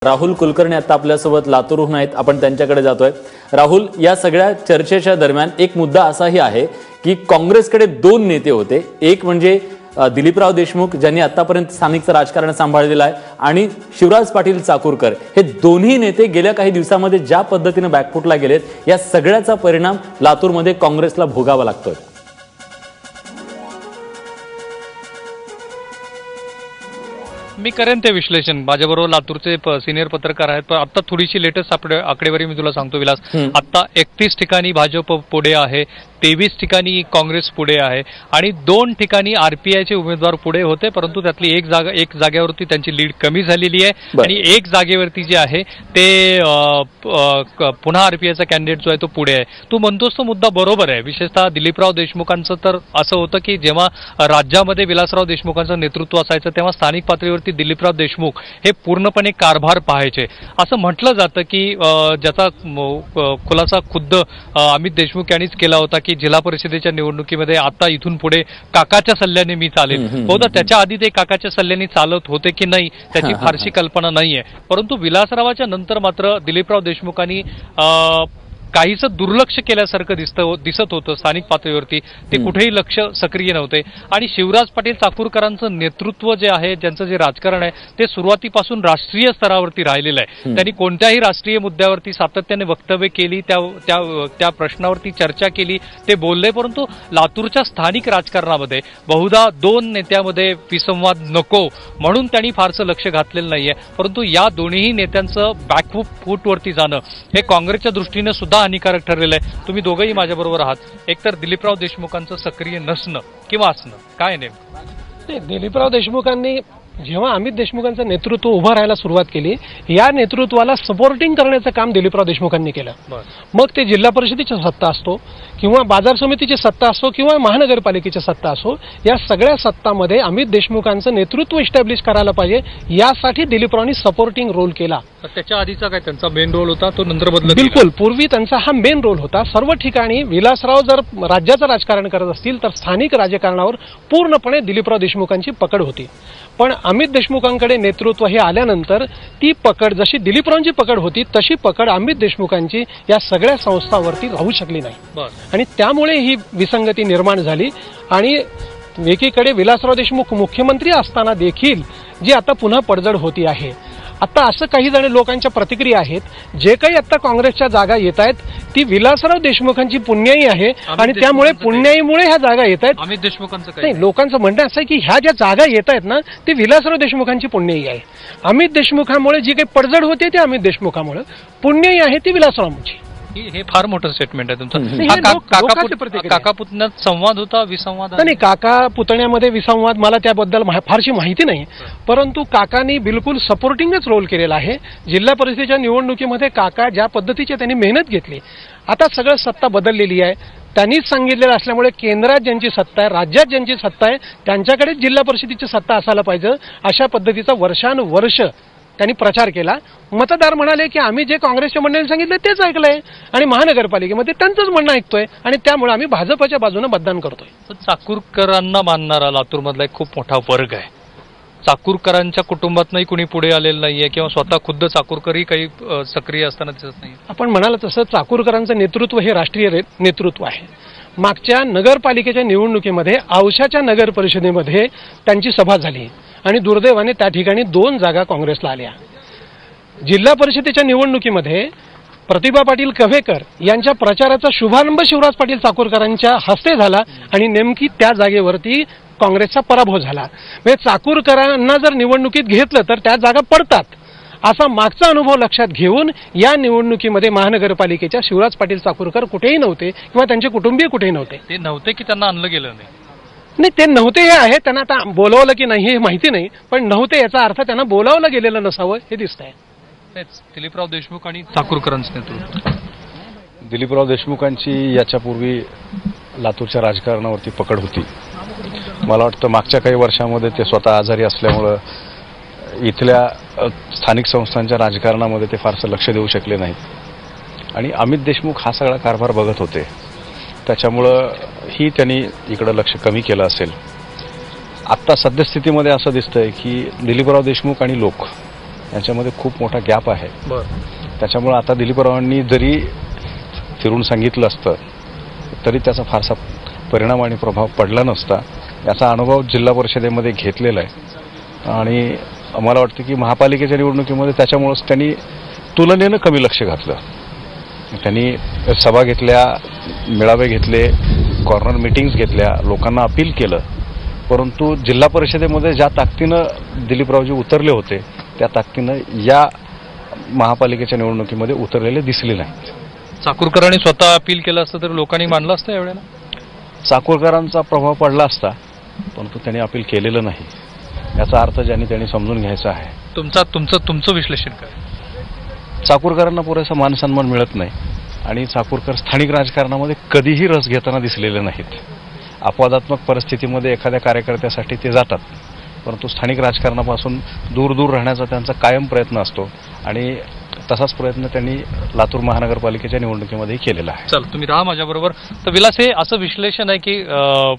राहुल कुलकर्णी आता आपल्यासोबत लातूरहून आहेत, आपण त्यांच्याकडे जातोय। राहुल, या सगळ्या चर्चेच्या दरम्यान एक मुद्दा असाही आहे की काँग्रेसकडे दोन नेते होते, एक म्हणजे दिलीपराव देशमुख ज्यांनी आतापर्यंत स्थानिकचं राजकारण सांभाळलेलं आहे आणि शिवराज पाटील चाकूरकर, हे दोन्ही नेते गेल्या काही दिवसांमध्ये ज्या पद्धतीने बॅकफुटला गेलेत, या सगळ्याचा परिणाम लातूरमध्ये काँग्रेसला भोगावा लागतोय। मी करेन ते विश्लेषण। माझ्याबरोबर लातूरचे सिनियर पत्रकार आहेत, पण आता थोडीशी लेटेस्ट आकडेवारी मी तुला सांगतो विलास। आता 31 ठिकाणी भाजप पुढे आहे, 23 ठिकाणी काँग्रेस पुढे आहे आणि 2 ठिकाणी आरपीआयचे उमेदवार पुढे होते, परंतु त्यातली एक जागेवरती त्यांची लीड कमी झालेली आहे आणि एक जागेवरती जे आहे ते पुन्हा आरपीआयचा कॅन्डिडेट जो आहे तो पुढे आहे। तू म्हणतोस तो मुद्दा बरोबर आहे। विशेषतः दिलीपराव देशमुखांचं तर असं होतं की जेव्हा राज्यामध्ये विलासराव देशमुखांचं नेतृत्व असायचं तेव्हा स्थानिक पातळीवरती दिलीपराव देशमुख हे पूर्णपणे कारभार पाहायचे। असं म्हटलं जातं की ज्याचा खुलासा खुद्द अमित देशमुख यांनीच केला होता की जिल्हा परिषदेच्या निवडणुकीमध्ये आता इथून पुढे काकाच्या सल्ल्याने मी चालेल। बहुधा त्याच्या आधी ते काकाच्या सल्ल्याने चालत होते की नाही त्याची फारशी कल्पना नाहीये, परंतु विलासरावाच्या नंतर मात्र दिलीपराव देशमुखांनी काहीसं दुर्लक्ष केल्यासारखं दिसत होतं स्थानिक पातळीवरती। ते कुठेही लक्ष सक्रिय नव्हते आणि शिवराज पाटील चाकूरकरांचं नेतृत्व जे आहे, ज्यांचं जे राजकारण आहे ते सुरुवातीपासून राष्ट्रीय स्तरावरती राहिलेलं आहे। त्यांनी कोणत्याही राष्ट्रीय मुद्द्यावरती सातत्याने वक्तव्य केली, त्या प्रश्नावरती चर्चा केली, ते बोलले, परंतु लातूरच्या स्थानिक राजकारणामध्ये बहुधा 2 नेत्यामध्ये विसंवाद नको म्हणून त्यांनी फारसं लक्ष घातलेलं नाहीये। परंतु या दोन्ही नेत्यांचं बॅकफूटवरती जाणं हे काँग्रेसच्या दृष्टीने सुद्धा हानिकारक ठरलेलं आहे। तुम्ही दोघंही माझ्याबरोबर आहात। एकतर दिलीपराव देशमुखांचं सक्रिय नसणं किंवा असणं काय नेमकं? दिलीपराव देशमुखांनी जेव्हा अमित देशमुखांचं नेतृत्व उभं राहायला सुरुवात केली, या नेतृत्वाला सपोर्टिंग करण्याचं काम दिलीपराव देशमुखांनी केलं। मग ते जिल्हा परिषदेची सत्ता असतो किंवा बाजार समितीची सत्ता असो किंवा महानगरपालिकेची सत्ता असो, या सगळ्या सत्तामध्ये अमित देशमुखांचं नेतृत्व इस्टॅब्लिश करायला पाहिजे यासाठी दिलीपरावांनी सपोर्टिंग रोल केला। त्याच्या आधीचा काय त्यांचा मेन रोल होता तो नंतर बदलला? बिलकुल, पूर्वी त्यांचा हा मेन रोल होता। सर्व ठिकाणी विलासराव जर राज्याचं राजकारण करत असतील तर स्थानिक राजकारणावर पूर्णपणे दिलीपराव देशमुखांची पकड होती, पण अमित देशमुखांकडे नेतृत्व हे आल्यानंतर ती पकड जशी दिलीपरावांची पकड होती तशी पकड अमित देशमुखांची या सगळ्या संस्थांवरती राहू शकली नाही आणि त्यामुळे ही विसंगती निर्माण झाली। आणि एकीकडे विलासराव देशमुख मुख्यमंत्री असताना देखील जी आता पुन्हा पडझड होती आहे। आता असं काही जण लोकांच्या प्रतिक्रिया आहेत, जे काही आता काँग्रेसच्या जागा येत आहेत ती विलासराव देशमुखांची पुण्याई आहे आणि त्यामुळे पुण्याईमुळे ह्या जागा येत आहेत। अमित देशमुखांचं नाही, लोकांचं म्हणणं असं आहे की ह्या ज्या जागा येत आहेत ना ती विलासराव देशमुखांची पुण्याई आहे। अमित देशमुखांमुळे जी काही पडझड होते ती अमित देशमुखांमुळे, पुण्याई आहे ती विलासरावांची। हे फार मोठं स्टेटमेंट आहे तुमचं। काका पुतण्यात संवाद होता, विसंवाद? नाही, काका पुतण्यामध्ये विसंवाद मला त्याबद्दल फारशी माहिती नाही, परंतु काकांनी बिलकुल सपोर्टिंगच रोल केलेला आहे। जिल्हा परिषदेच्या निवडणुकीमध्ये काका ज्या पद्धतीची त्यांनी मेहनत घेतली, आता सगळं सत्ता बदललेली आहे। त्यांनीच सांगितलेलं असल्यामुळे केंद्रात ज्यांची सत्ता आहे, राज्यात ज्यांची सत्ता आहे त्यांच्याकडेच जिल्हा परिषदेची सत्ता असायला पाहिजे, अशा पद्धतीचा वर्षानुवर्ष त्यांनी प्रचार केला। मतदार म्हणाले की आम्ही जे काँग्रेसच्या मंडळींनी सांगितलं तेच ऐकलंय आणि महानगरपालिकेमध्ये त्यांचंच म्हणणं ऐकतोय आणि त्यामुळे आम्ही भाजपच्या बाजूने मतदान करतोय। चाकूरकरांना मानणारा लातूरमधला एक खूप मोठा वर्ग आहे। चाकूरकरांच्या कुटुंबातनंही कुणी पुढे आलेलं नाहीये किंवा स्वतः खुद्द चाकूरकरही काही सक्रिय असताना दिसत नाही। आपण म्हणाल तसं चाकूरकरांचं नेतृत्व हे राष्ट्रीय नेतृत्व आहे। मागच्या नगरपालिकेच्या निवडणुकीमध्ये औशाच्या नगर परिषदेमध्ये त्यांची सभा झाली आणि दुर्दैवाने त्या ठिकाणी 2 जागा काँग्रेसला आल्या। जिल्हा परिषदेच्या निवडणुकीमध्ये प्रतिभा पाटील कव्हेकर यांच्या प्रचाराचा शुभारंभ शिवराज पाटील चाकूरकरांच्या हस्ते झाला आणि नेमकी त्या जागेवरती काँग्रेसचा पराभव झाला। म्हणजे चाकूरकरांना जर निवडणुकीत घेतलं तर त्या जागा पडतात, असा मागचा अनुभव लक्षात घेऊन या निवडणुकीमध्ये महानगरपालिकेच्या शिवराज पाटील चाकूरकर कुठेही नव्हते किंवा त्यांचे कुटुंबीय कुठेही नव्हते। ते नव्हते की त्यांना आणलं गेलं नाही, ते नव्हते हे आहे। त्यांना आता बोलावलं की नाही हे माहिती नाही, पण नव्हते याचा अर्थ त्यांना बोलावलं गेलेलं नसावं हे दिसतंय। दिलीपराव देशमुख आणि चाकूरकरांचं नेतृत्व। दिलीपराव देशमुखांची याच्यापूर्वी लातूरच्या राजकारणावरती पकड होती। मला वाटतं मागच्या काही वर्षामध्ये ते स्वतः आजारी असल्यामुळं इथल्या स्थानिक संस्थांच्या राजकारणामध्ये ते फारसं लक्ष देऊ शकले नाहीत आणि अमित देशमुख हा सगळा कारभार बघत होते, त्याच्यामुळं ही त्यांनी इकडं लक्ष कमी केलं असेल। आत्ता सद्यस्थितीमध्ये असं दिसतंय की दिलीपराव देशमुख आणि लोक यांच्यामध्ये खूप मोठा गॅप आहे. त्याच्यामुळे आता दिलीपरावांनी जरी फिरून सांगितलं असतं तरी त्याचा फारसा परिणाम आणि प्रभाव पडला नसता. याचा अनुभव जिल्हा परिषदेमध्ये घेतलेला आहे आणि मला वाटतं की महापालिकेच्या निवडणुकीमध्ये त्याच्यामुळंच त्यांनी तुलनेनं कमी लक्ष घातलं. त्यांनी सभा घेतल्या, मेळावे घेतले, कॉर्नर मीटिंग्स घेतल्या, लोकांना अपील केलं, परंतु जिल्हा परिषदेमध्ये ज्या ताकदीनं दिलीपरावजी उतरले होते त्या ताकदीनं या महापालिकेच्या निवडणुकीमध्ये उतरलेले दिसले नाहीत. चाकूरकरांनी स्वतः अपील केलं असतं तर लोकांनी मानलं असतं एवढ्याला? चाकूरकरांचा प्रभाव पडला असता, परंतु त्यांनी अपील केलेलं नाही. याचा अर्थ त्यांनी समजून घ्यायचा आहे. तुमचं विश्लेषण काय? चाकूरकरांना पुरेसा मानसन्मान मिळत नाही आणि चाकूरकर स्थानिक राजकारणामध्ये कधीही रस घेताना दिसलेले नाहीत. अपवादात्मक परिस्थितीमध्ये एखाद्या कार्यकर्त्यासाठी ते जातात, परंतु स्थानिक राजकारणापासून दूर दूर राहण्याचा त्यांचा कायम प्रयत्न असतो आणि तसाच प्रयत्न त्यांनी लातूर महानगरपालिकेच्या निवडणुकीमध्येही केलेला आहे. चल, तुम्ही राहा माझ्याबरोबर. तर विलास, हे असं विश्लेषण आहे की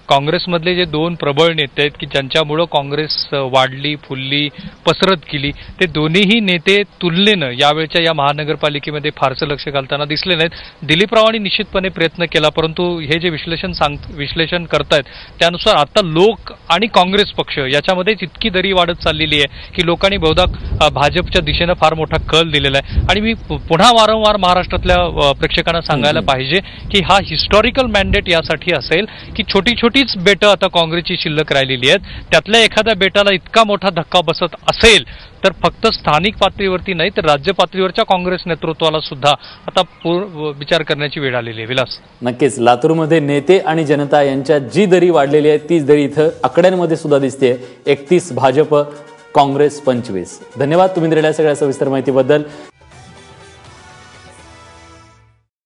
काँग्रेसमधले जे दोन प्रबळ नेते आहेत की ज्यांच्यामुळं काँग्रेस वाढली, फुलली, पसरत केली, ते दोन्हीही नेते तुलनेनं यावेळच्या या महानगरपालिकेमध्ये फारसं लक्ष घालताना दिसले नाहीत. दिलीपरावांनी निश्चितपणे प्रयत्न केला, परंतु हे जे विश्लेषण करतायत त्यानुसार आता लोक आणि काँग्रेस पक्ष याच्यामध्येच इतकी दरी वाढत चाललेली आहे की लोकांनी बहुधा भाजपच्या दिशेनं फार मोठा कल दिलेला आहे. आणि मी पुन्हा वारंवार महाराष्ट्रातल्या प्रेक्षकांना सांगायला पाहिजे की हा हिस्टॉरिकल मॅन्डेट यासाठी असेल की छोटी छोटीच बेटं आता काँग्रेसची शिल्लक राहिलेली आहेत. त्यातल्या एखाद्या बेटाला इतका मोठा धक्का बसत असेल तर फक्त स्थानिक पातळीवरती नाही तर राज्य पातळीवरच्या काँग्रेस नेतृत्वाला सुद्धा आता विचार करण्याची वेळ आलेली आहे. विलास, नक्कीच लातूरमध्ये नेते आणि जनता यांच्यात जी दरी वाढलेली आहे तीच दरी इथं आकड्यांमध्ये सुद्धा दिसते. 31 भाजप, काँग्रेस 25. धन्यवाद तुम्ही दिलेल्या सगळ्या सविस्तर माहितीबद्दल.